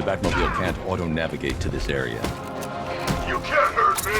Batmobile can't auto-navigate to this area. You can't hurt me!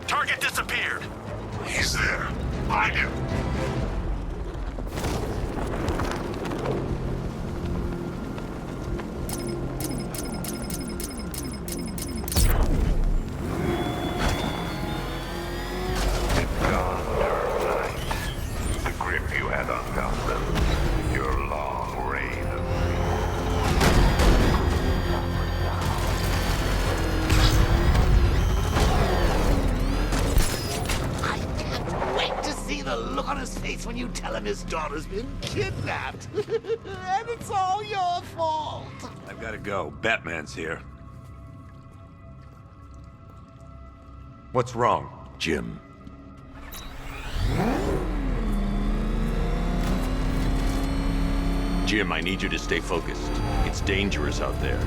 Target disappeared. He's there. Find him. The grip you had on Gotham, your long reign of I can't wait to see the look on his face when you tell him his daughter's been kidnapped. And it's all your fault. I've got to go. Batman's here. What's wrong, Jim? Jim, I need you to stay focused. It's dangerous out there.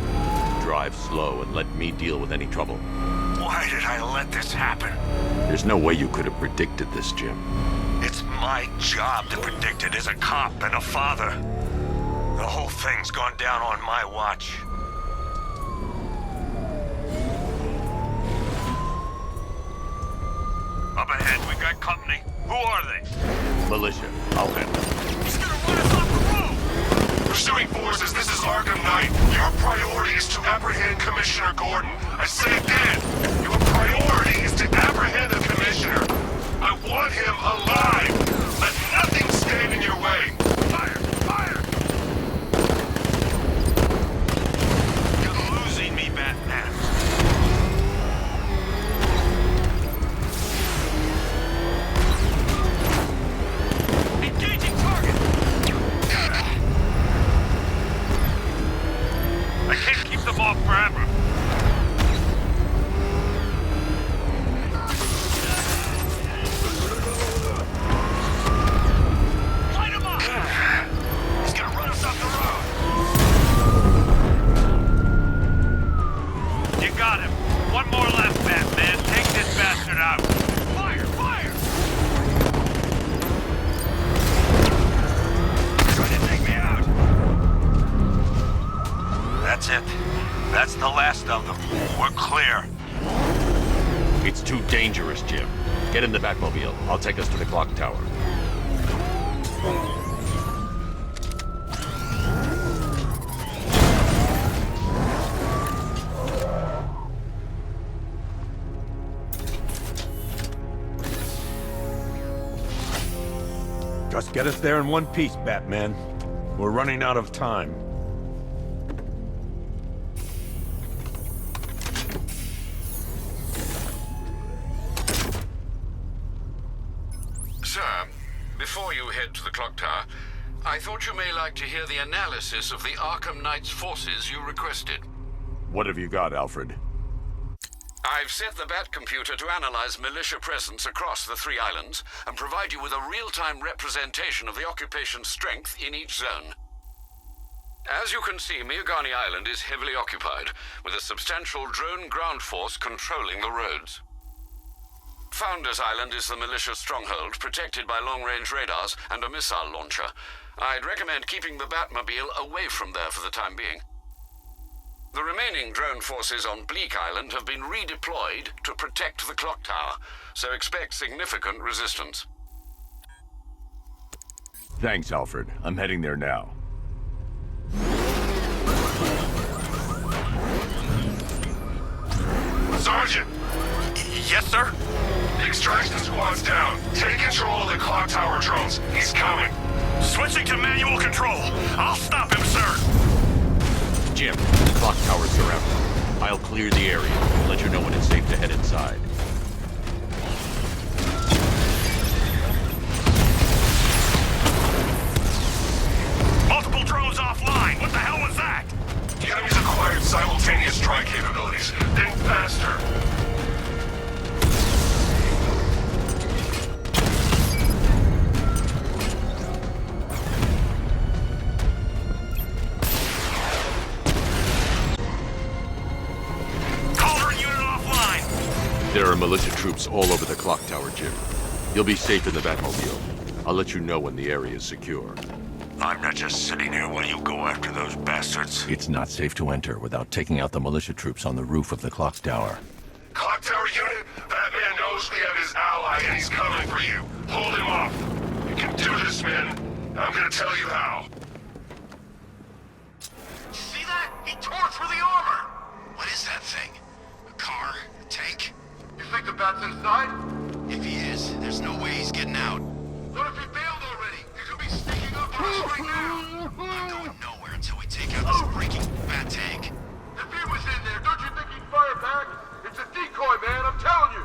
Drive slow and let me deal with any trouble. Why did I let this happen? There's no way you could have predicted this, Jim. It's my job to predict it as a cop and a father. The whole thing's gone down on my watch. Up ahead, we got company. Who are they? Militia, I'll handle it. He's gonna run us off the road! Pursuing forces, this is Arkham Knight. Your priority is to apprehend Commissioner Gordon. I say again, your priority is to apprehend the Commissioner. I want him alive. Let nothing stand in your way. Fire! Fire! You're losing me, Batman. Engaging target! I can't keep them off forever. Light him up! He's gonna run us off the road. You got him. One more left, Batman. Take this bastard out. Fire! Fire! Trying to take me out! That's it. That's the last of them. We're clear. It's too dangerous, Jim. Get in the Batmobile. I'll take us to the clock tower. Just get us there in one piece, Batman. We're running out of time. Sir, before you head to the clock tower, I thought you may like to hear the analysis of the Arkham Knight's forces you requested. What have you got, Alfred? I've set the Bat computer to analyze militia presence across the 3 islands and provide you with a real-time representation of the occupation's strength in each zone. As you can see, Miagani Island is heavily occupied, with a substantial drone ground force controlling the roads. Founders Island is the militia stronghold, protected by long-range radars and a missile launcher. I'd recommend keeping the Batmobile away from there for the time being. The remaining drone forces on Bleak Island have been redeployed to protect the clock tower, so expect significant resistance. Thanks, Alfred. I'm heading there now. Sergeant! Yes, sir? The extraction squad's down. Take control of the clock tower drones. He's coming. Switching to manual control. I'll stop him, sir. Jim, the clock tower's surrounded. I'll clear the area and let you know when it's safe to head inside. Multiple drones offline. What the hell was that? The enemy's acquired simultaneous strike capabilities. Think faster. There are militia troops all over the clock tower, Jim. You'll be safe in the Batmobile. I'll let you know when the area is secure. I'm not just sitting here while you go after those bastards. It's not safe to enter without taking out the militia troops on the roof of the clock tower. Clock tower unit, Batman knows we have his ally and he's coming for you. Hold him off. You can do this, man. I'm gonna tell you how. See that? He tore through the armor! What is that thing? A car? A tank? You think the bat's inside? If he is, there's no way he's getting out. What if he bailed already? He could be sneaking up on us right now. I'm going nowhere until we take out this freaking bat tank. If he was in there, don't you think he'd fire back? It's a decoy, man, I'm telling you.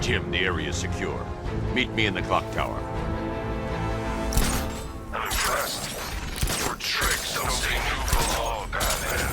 Jim, the area is secure. Meet me in the clock tower. I'm impressed. Your tricks don't stay new for long, Batman.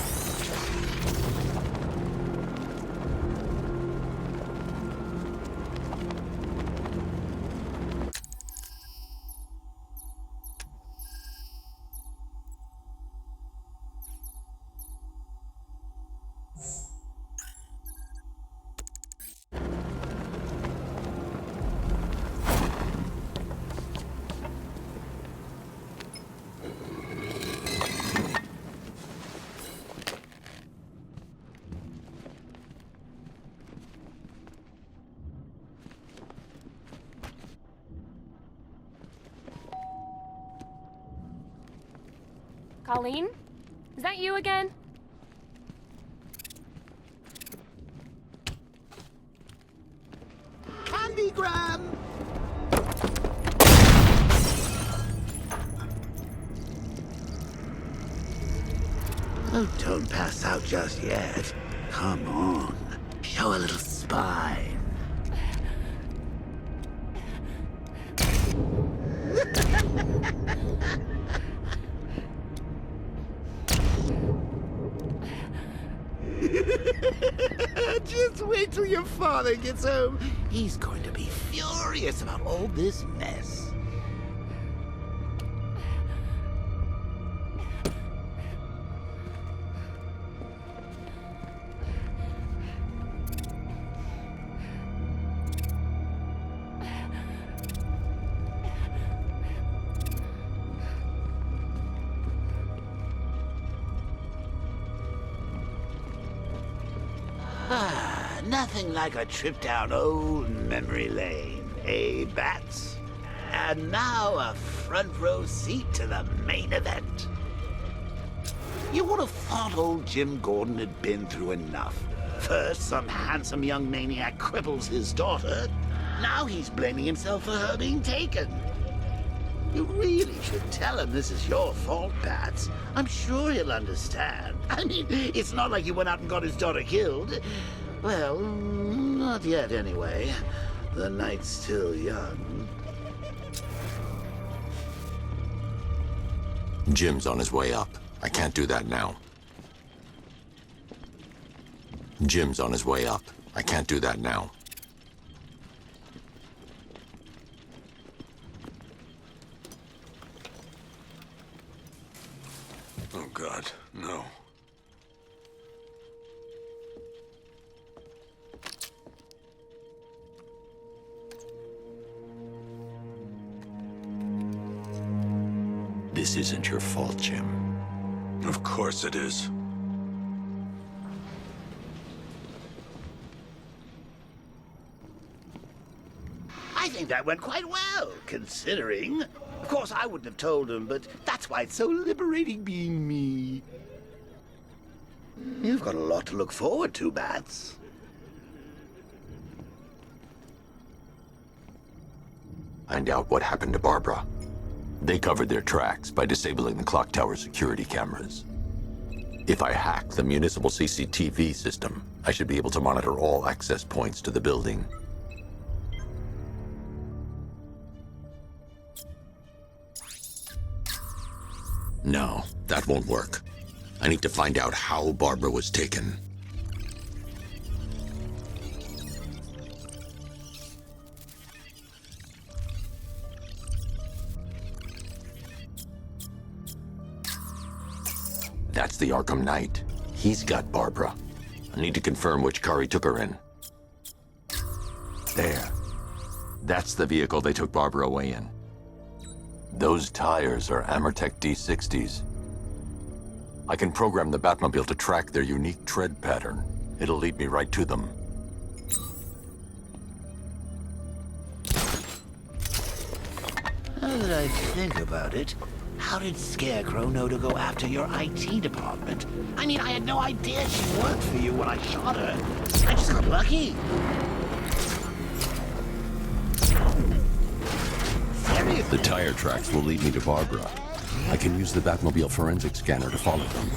Colleen? Is that you again? Candygram! Oh, don't pass out just yet. Come on. Show a little spine. Just wait till your father gets home. He's going to be furious about all this mess. Nothing like a trip down old memory lane, eh, Bats? And now a front row seat to the main event. You would have thought old Jim Gordon had been through enough. First, some handsome young maniac cripples his daughter. Now he's blaming himself for her being taken. You really should tell him this is your fault, Bats. I'm sure he'll understand. I mean, it's not like you went out and got his daughter killed. Well, not yet anyway. The night's still young. Jim's on his way up. I can't do that now. Jim's on his way up. I can't do that now. Oh, God, no. This isn't your fault, Jim. Of course it is. I think that went quite well, considering. Of course, I wouldn't have told him, but that's why it's so liberating being me. You've got a lot to look forward to, Bats. Find out what happened to Barbara. They covered their tracks by disabling the clock tower security cameras. If I hack the municipal CCTV system, I should be able to monitor all access points to the building. No, that won't work. I need to find out how Barbara was taken. That's the Arkham Knight. He's got Barbara. I need to confirm which car he took her in. There. That's the vehicle they took Barbara away in. Those tires are Amertech D60s. I can program the Batmobile to track their unique tread pattern. It'll lead me right to them. Now that I think about it, how did Scarecrow know to go after your IT department? I mean, I had no idea she worked for you when I shot her. I just got lucky. The tire tracks will lead me to Barbara. I can use the Batmobile forensic scanner to follow them.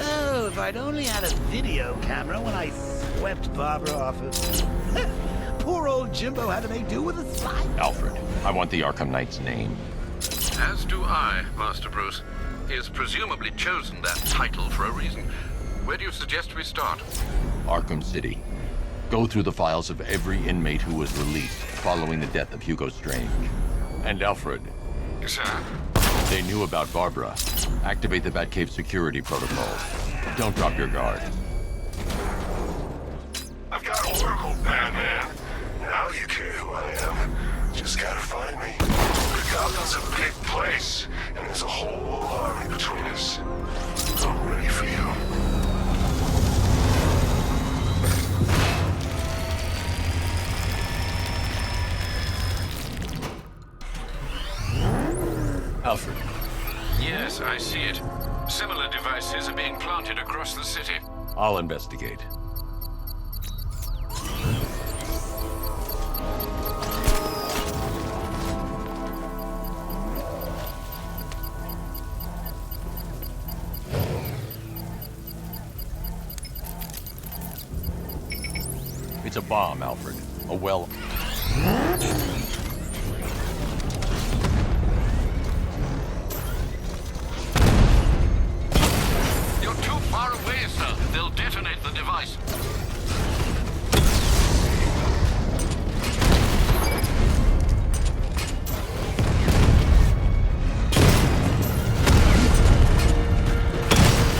Oh, if I'd only had a video camera when I swept Barbara off of... Poor old Jimbo had to make do with a slide. Alfred, I want the Arkham Knight's name. As do I, Master Bruce. He has presumably chosen that title for a reason. Where do you suggest we start? Arkham City. Go through the files of every inmate who was released following the death of Hugo Strange. And Alfred, Yes, sir. they knew about Barbara. Activate the Batcave security protocols. Don't drop your guard. I've got Oracle, Batman. Now you care who I am. Just gotta find me. Gotham's a big place, and there's a whole army between us. I'm ready for you. Alfred, Yes, I see it. Similar devices are being planted across the city. I'll investigate. It's a bomb, Alfred. A well... You're too far away, sir. They'll detonate the device.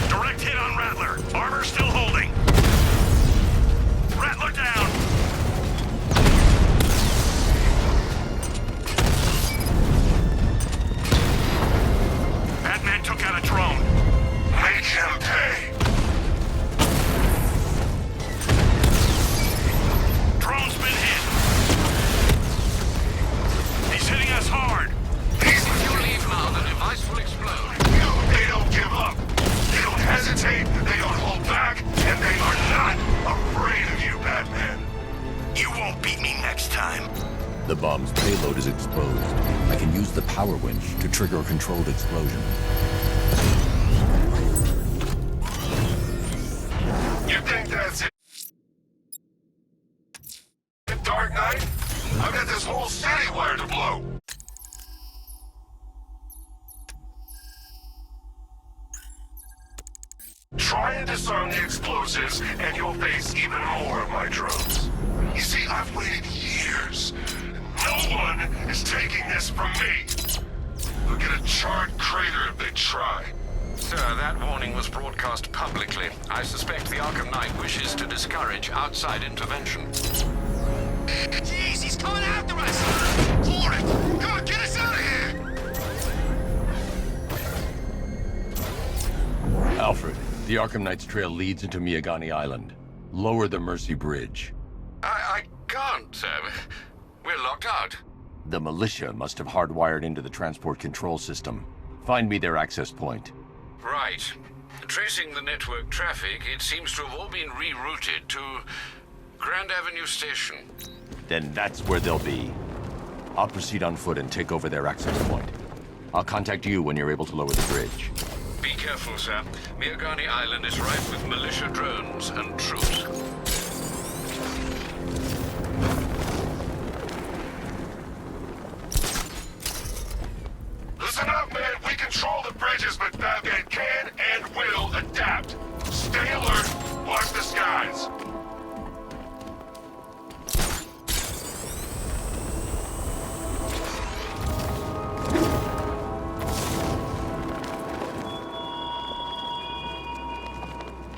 Direct hit on Rattler. Armor still holding. Rattler down. Batman took out a drone. Make him pay. Drone's been hit. He's hitting us hard. If you leave now, the device will explode. They don't give up. They don't hesitate. They don't hold back. And they are not afraid of you, Batman. You won't beat me next time. The bomb's payload is exposed. I can use the power winch to trigger a controlled explosion. You think that's it? Dark Knight? I've got this whole city wired to blow. Try and disarm the explosives, and you'll face even more of my drones. You see, I've waited years. No one is taking this from me. They'll get a charred crater if they try. Sir, that warning was broadcast publicly. I suspect the Arkham Knight wishes to discourage outside intervention. Jeez, he's coming after us! Hold it! Come on, get us out of here! Alfred, the Arkham Knight's trail leads into Miyagani Island. Lower the Mercy Bridge. I can't, sir. We're locked out. The militia must have hardwired into the transport control system. Find me their access point. Right. Tracing the network traffic, it seems to have all been rerouted to Grand Avenue Station. Then that's where they'll be. I'll proceed on foot and take over their access point. I'll contact you when you're able to lower the bridge. Be careful, sir. Miyagani Island is rife with militia drones and troops. Listen up, man. We control the bridges, but Batman can and will adapt. Stay alert. Watch the skies.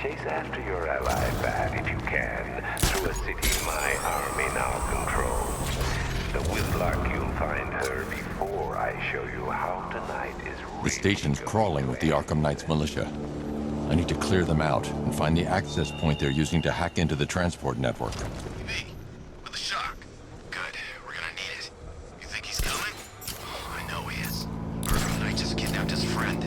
Chase after your ally, Bat, if you can, through a city my army now controls. The Whiplock, you'll find her before I show you how tonight is really The station's crawling with the Arkham Knights militia. I need to clear them out and find the access point they're using to hack into the transport network. Me, with a shock. Good, we're gonna need it. You think he's coming? Oh, I know he is. Arkham Knight just kidnapped his friend.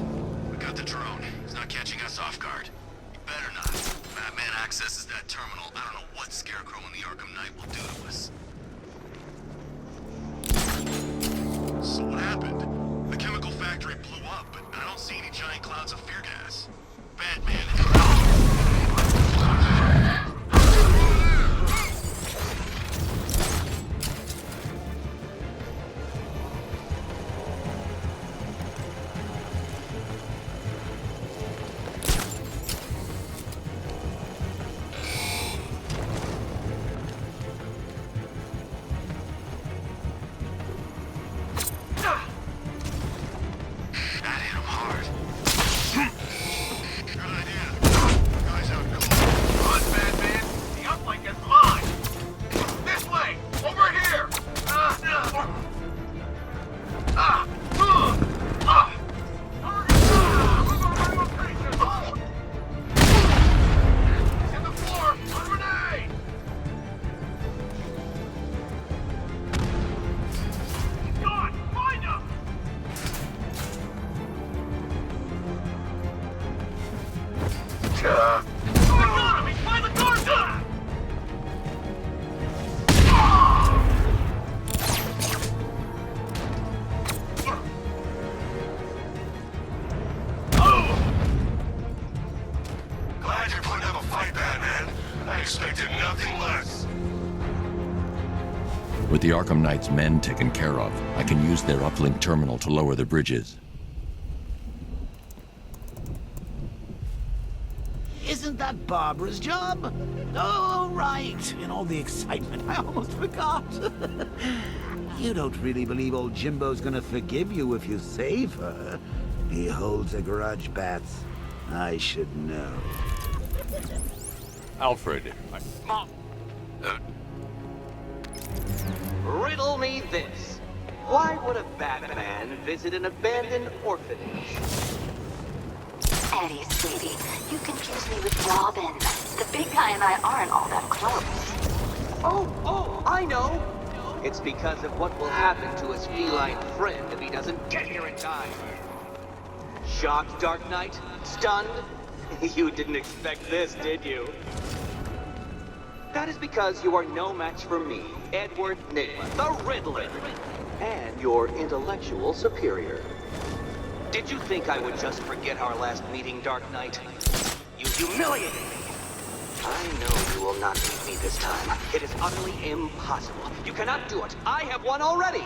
We got the drone. He's not catching us off guard. He better not. Batman accesses that terminal. I don't know what Scarecrow and the Arkham Knight will do to us. So what happened? The chemical factory blew up, but I don't see any giant clouds of fear gas. Batman. That hit him hard. Good idea. Guys out cold. Run, Batman. The uplink is mine. This way. Over here. He's in the floor. On grenade. He's gone. Find him. Economy! Find the car! Glad you're putting up a fight, Batman. I expected nothing less. With the Arkham Knights men taken care of, I can use their uplink terminal to lower the bridges. Isn't that Barbara's job? Oh, right. In all the excitement, I almost forgot. You don't really believe old Jimbo's gonna forgive you if you save her. He holds a grudge, Bats. I should know. Alfred, Riddle me this. Why would a Batman visit an abandoned orphanage? Eddie, sweetie, you confuse me with Robin. The big guy and I aren't all that close. Oh, I know. It's because of what will happen to his feline friend if he doesn't get here in time. Shocked, Dark Knight? Stunned? You didn't expect this, did you? That is because you are no match for me, Edward Nygma, the Riddler, and your intellectual superior. Did you think I would just forget our last meeting, Dark Knight? You humiliated me. I know you will not beat me this time. It is utterly impossible. You cannot do it. I have won already.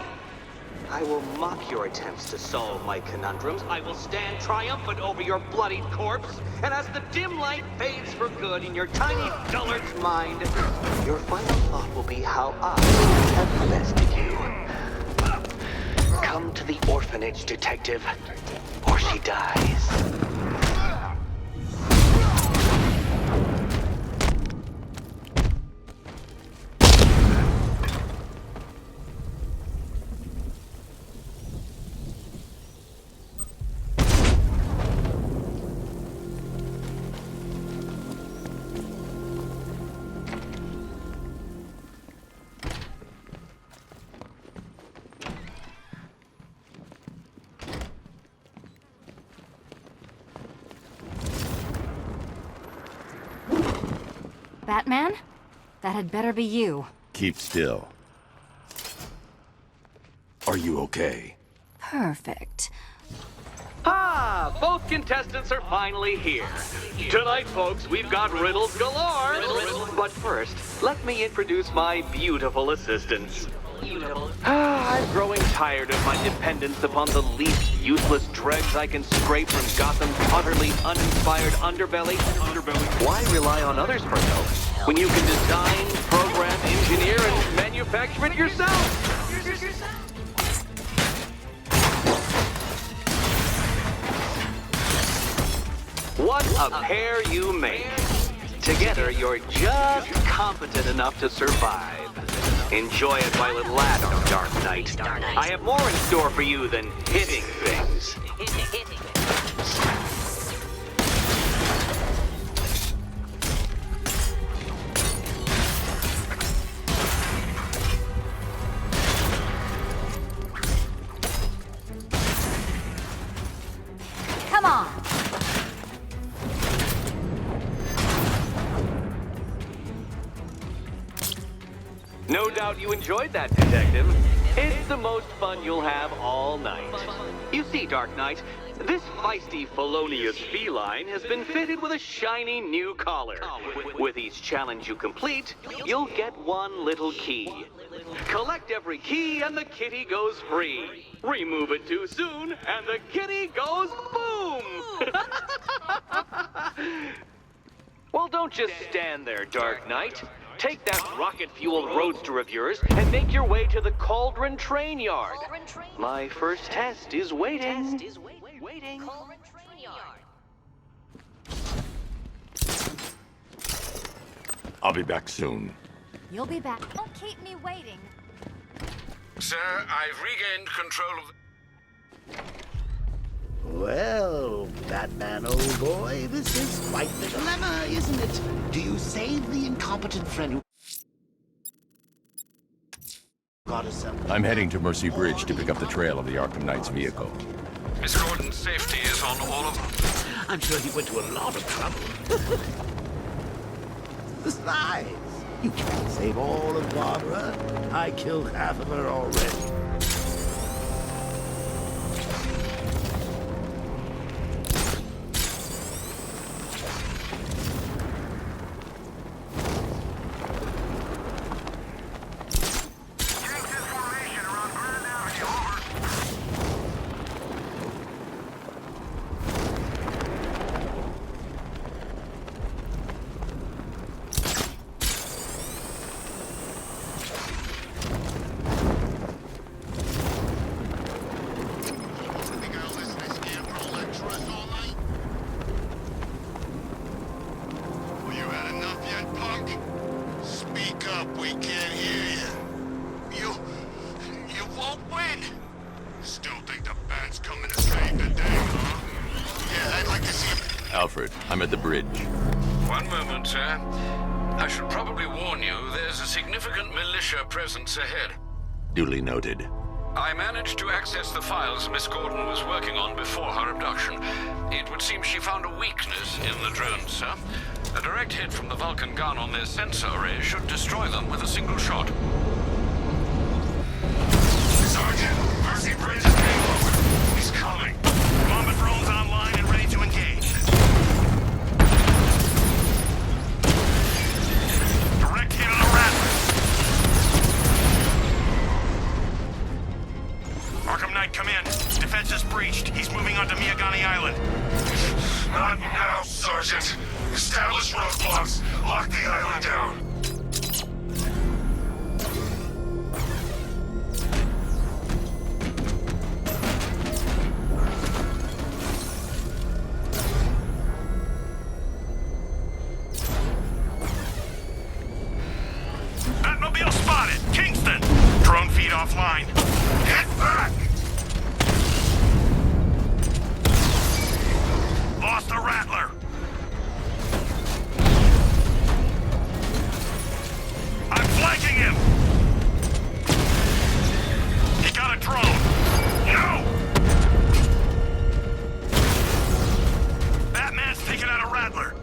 I will mock your attempts to solve my conundrums. I will stand triumphant over your bloodied corpse. And as the dim light fades for good in your tiny dullard's mind, your final thought will be how I have molested you. Come to the orphanage, detective, or she dies. Batman? That had better be you. Keep still. Are you okay? Perfect. Ah, both contestants are finally here. Tonight, folks, we've got riddles galore. But first, let me introduce my beautiful assistants. I'm growing tired of my dependence upon the least useless dregs I can scrape from Gotham's utterly uninspired underbelly. Why rely on others for help when you can design, program, engineer, and manufacture it yourself? What a pair you make. Together, you're just competent enough to survive. Enjoy it while it lasts, Dark Knight. I have more in store for you than hitting things. Come on! No doubt you enjoyed that, Detective. It's the most fun you'll have all night. You see, Dark Knight, this feisty, felonious feline has been fitted with a shiny new collar. With each challenge you complete, you'll get one little key. Collect every key and the kitty goes free. Remove it too soon and the kitty goes boom! Well, don't just stand there, Dark Knight. Take that rocket-fueled roadster of yours and make your way to the Cauldron Train Yard. My first test is waiting. I'll be back soon. You'll be back. Don't keep me waiting. Sir, I've regained control of the... Well, Batman, old boy, this is quite the dilemma, isn't it? Do you save the incompetent friend who got us up? I'm heading to Mercy Bridge to pick up the trail of the Arkham Knight's vehicle. Miss Gordon's safety is on all of them. I'm sure he went to a lot of trouble. Besides, you can't save all of Barbara. I killed half of her already. Alfred, I'm at the bridge. One moment, sir. I should probably warn you, there's a significant militia presence ahead. Duly noted. I managed to access the files Miss Gordon was working on before her abduction. It would seem she found a weakness in the drones, sir. A direct hit from the Vulcan gun on their sensor array should destroy them with a single shot. Sergeant, Mercy Bridge is game over. He's coming. Combat drones online and ready to engage. Direct hit on the Rattler. Knight, come in. Defense is breached. He's moving onto Miyagani Island. Not now, Sergeant. Establish roadblocks. Lock the island down. Batmobile spotted! Kingston! Drone feed offline. Get back! Lost the Rattler. I'm flanking him! He got a drone! No! Batman's taking out a Rattler.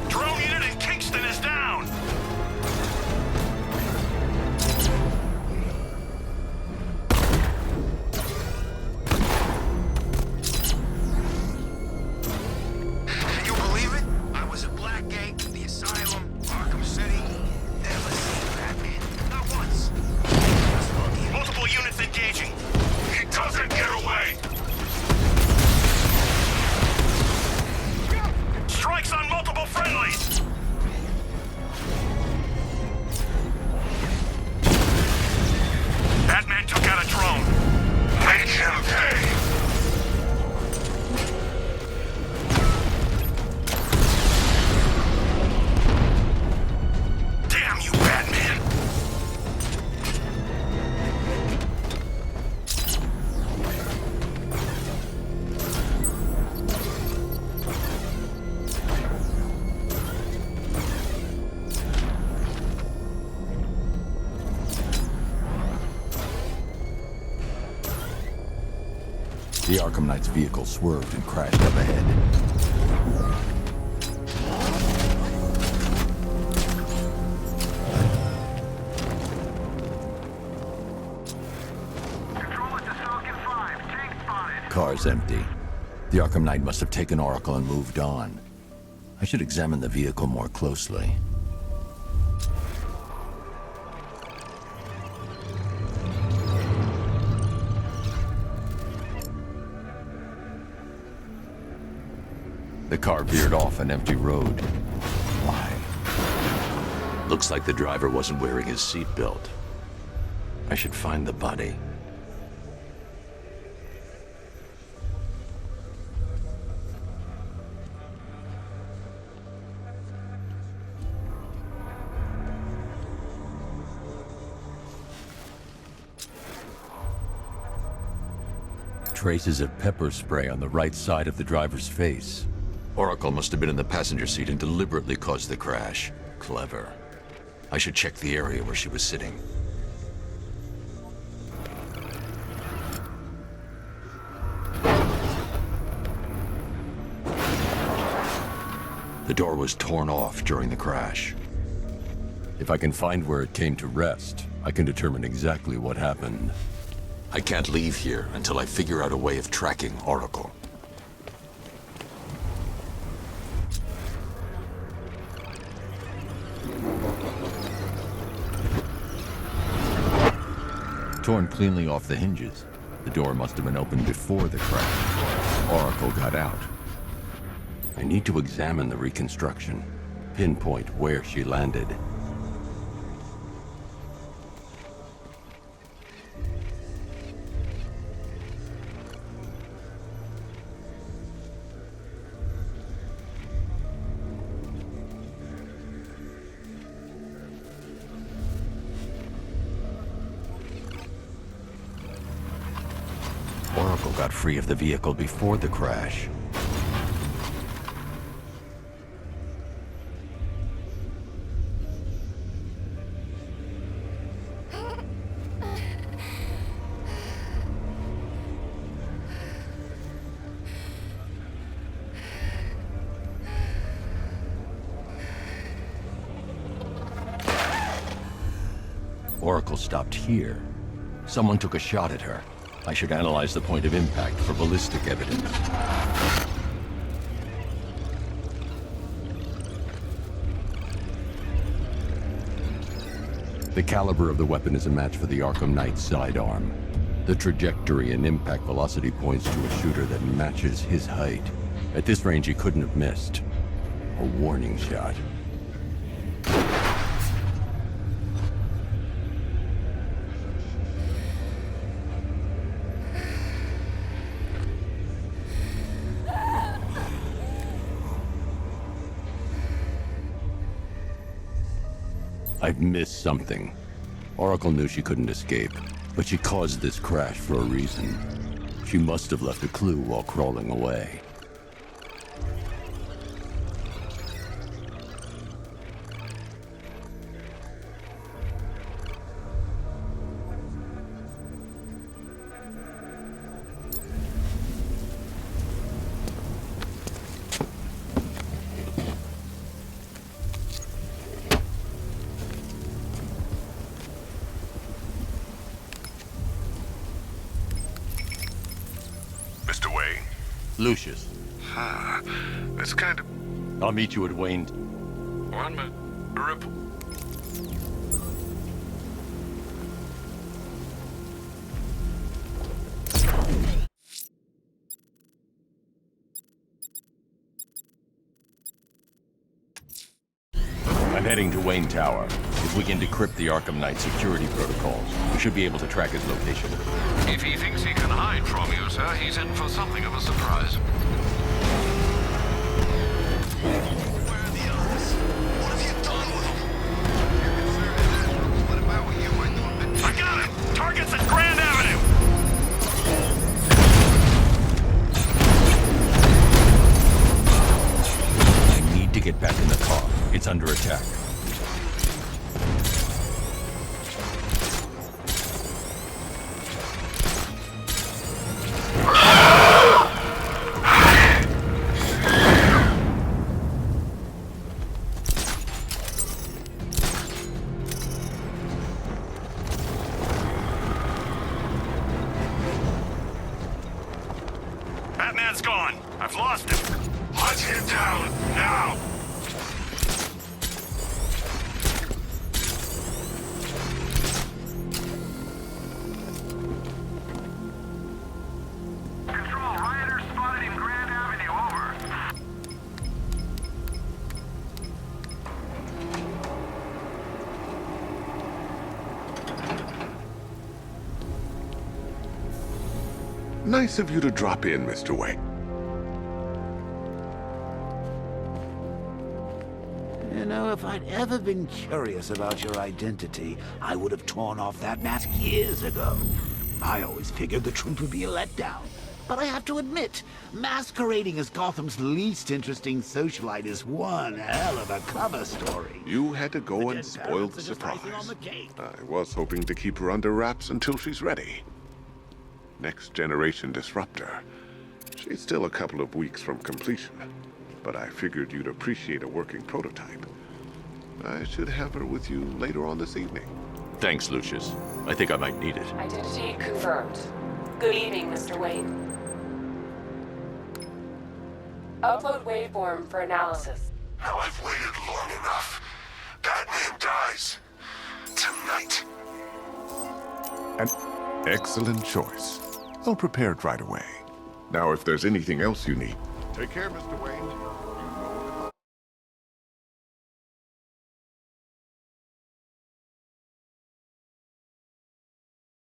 Drone unit in Kingston is down! Can you believe it? I was at Blackgate, the Asylum, Arkham City. Never seen Batman. Not once. Multiple units engaging. He doesn't get away! Strikes on multiple friendlies. Batman took out a drone. Make him pay! Damn you, Batman! The Arkham Knight's vehicle swerved and crashed up ahead. Car's empty. The Arkham Knight must have taken Oracle and moved on. I should examine the vehicle more closely. The car veered off an empty road. Why? Looks like the driver wasn't wearing his seatbelt. I should find the body. Traces of pepper spray on the right side of the driver's face. Oracle must have been in the passenger seat and deliberately caused the crash. Clever. I should check the area where she was sitting. The door was torn off during the crash. If I can find where it came to rest, I can determine exactly what happened. I can't leave here until I figure out a way of tracking Oracle. Torn cleanly off the hinges. The door must have been opened before the crash. Oracle got out. I need to examine the reconstruction, pinpoint where she landed. Oracle got free of the vehicle before the crash. Oracle stopped here. Someone took a shot at her. I should analyze the point of impact for ballistic evidence. The caliber of the weapon is a match for the Arkham Knight's sidearm. The trajectory and impact velocity points to a shooter that matches his height. At this range, he couldn't have missed. A warning shot. I've missed something. Oracle knew she couldn't escape, but she caused this crash for a reason. She must have left a clue while crawling away. Mr. Wayne? Lucius. That's kind of... I'll meet you at Wayne. 1 minute. Ripple. I'm heading to Wayne Tower. If we can decrypt the Arkham Knight security protocols, we should be able to track his location. If he thinks he can hide from you, sir, he's in for something of a surprise. Where are the others? What have you done with them? You're concerned. What about what you were doing? I got him! Target's at Grand Avenue! I need to get back in the car. It's under attack. Batman's gone. I've lost him. Hunt him down, now! Control, rioters spotted in Grand Avenue, over. Nice of you to drop in, Mr. Wayne. You know, if I'd ever been curious about your identity, I would have torn off that mask years ago. I always figured the truth would be a letdown. But I have to admit, masquerading as Gotham's least interesting socialite is one hell of a cover story. You had to go and spoil the surprise. I was hoping to keep her under wraps until she's ready. Next generation disruptor. She's still a couple of weeks from completion, but I figured you'd appreciate a working prototype. I should have her with you later on this evening. Thanks, Lucius. I think I might need it. Identity confirmed. Good evening, Mr. Wayne. Upload waveform for analysis. Now I've waited long enough. Batman dies. Tonight. An excellent choice. I'll prepare it right away. Now, if there's anything else you need... Take care, Mr. Wayne.